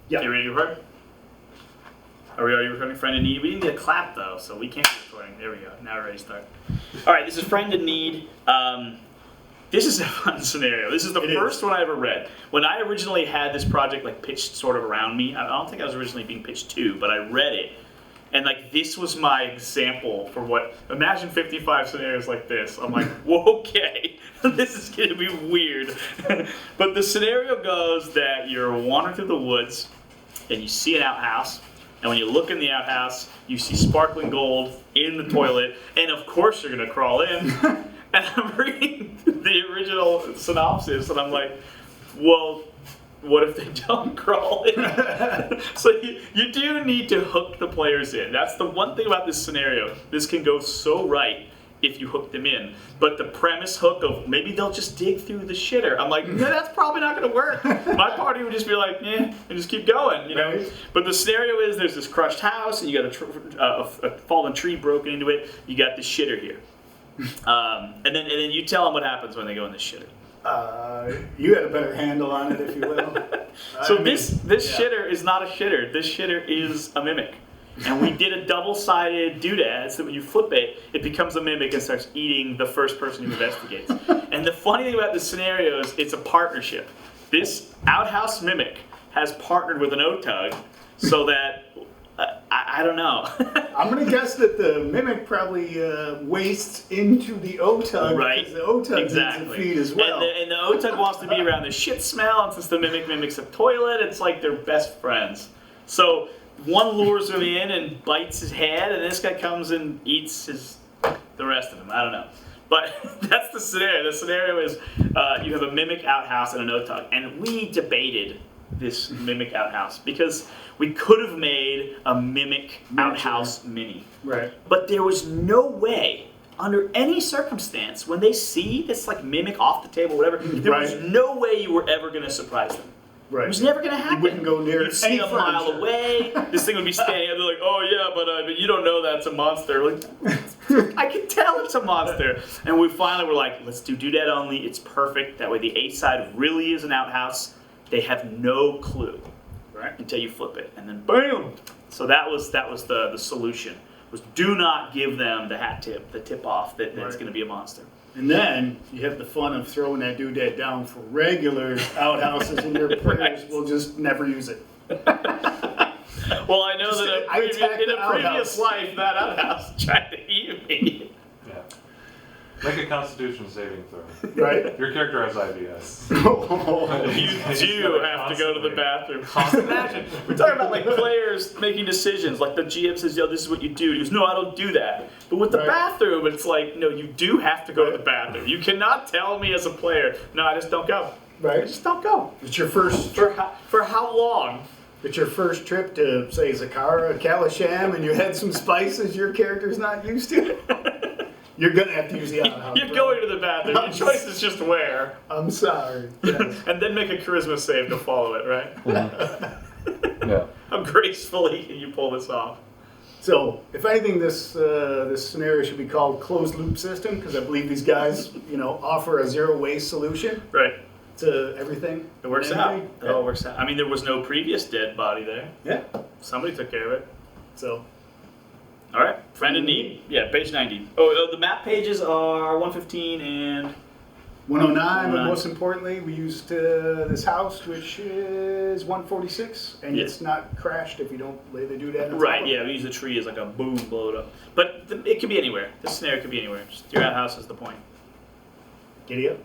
Yeah. Okay, ready to record? Are we already recording Friend in Need? We didn't get a clap though, so we can't be recording. There we go. Now we're ready to start. All right, this is Friend in Need. This is a fun scenario. This is the first one I ever read. When I originally had this project like pitched sort of around me, I don't think I was originally being pitched to, but I read it. And like this was my example for what, imagine 55 scenarios like this. I'm like, whoa, okay, this is gonna be weird. But the scenario goes that you're wandering through the woods and you see an outhouse. And when you look in the outhouse, you see sparkling gold in the toilet. And of course you're gonna crawl in. And I'm reading the original synopsis and I'm like, well, what if they don't crawl in? So you do need to hook the players in. That's the one thing about this scenario. This can go so right if you hook them in. But the premise hook of maybe they'll just dig through the shitter. I'm like, no, that's probably not going to work. My party would just be like, and just keep going, you know. Right. But the scenario is there's this crushed house and you got a fallen tree broken into it. You got the shitter here. And then you tell them what happens when they go in the shitter. You had a better handle on it, if you will. So this shitter is not a shitter. This shitter is a mimic. And we did a double-sided doodad so that when you flip it, it becomes a mimic and starts eating the first person who investigates. And the funny thing about this scenario is it's a partnership. This outhouse mimic has partnered with an OTUG so that, I don't know. I'm going to guess that the mimic probably wastes into the OTUG, right? Because the OTUG needs a feed as well. And the OTUG wants to be around the shit smell, and since the mimic mimics a toilet, it's like they're best friends. So one lures him in and bites his head, and this guy comes and eats the rest of him. I don't know. But that's the scenario. The scenario is you have a mimic outhouse and an OTUG. And we debated this mimic outhouse because we could have made a mimic outhouse mini. Right. But there was no way, under any circumstance, when they see this like mimic off the table, whatever, there was no way you were ever going to surprise them. Right. It was never going to happen. You wouldn't go near You'd see a mile away. This thing would be standing up. They're like, oh yeah, but you don't know that's a monster. Like, I can tell it's a monster. And we finally were like, let's do that only. It's perfect. That way the A side really is an outhouse. They have no clue, right? Until you flip it, and then boom. So that was the solution. Was do not give them the hat tip, the tip off that it's going to be a monster. And then you have the fun of throwing that doodad down for regular outhouses, and your players will just never use it. Well, I know Just that in a previous outhouse. life, that outhouse tried to eat me. Yeah. Make a Constitution saving throw. Right? Your character has IBS. You do have to go to the bathroom. Imagine, we're talking about like players making decisions. Like the GM says, yo, this is what you do. He goes, no, I don't do that. But with the bathroom, it's like, no, you do have to go to the bathroom. You cannot tell me as a player, no, I just don't go. Right. I just don't go. It's your first For how long? It's your first trip to, say, Zakara, Kalasham, and you had some spices your character's not used to. You're going to have to use the outhouse. You're going to the bathroom. Your choice is just where. I'm sorry. Yes. And then make a charisma save to follow it, right? Yeah. How gracefully can you pull this off? So, if anything, this scenario should be called closed loop system, because I believe these guys, offer a zero waste solution Right. to everything. It works and out. everything. It all works out. I mean, there was no previous dead body there. Yeah. Somebody took care of it. So, All right. Friend in Need. Yeah, page 90. Oh, the map pages are 115 and 109, but most importantly, we used this house, which is 146, and it's not crashed if you don't lay the doodad on top right. of it. Yeah, we use the tree as like a boom, blow it up. But it could be anywhere. This scenario could be anywhere. Just your house is the point. Giddy up.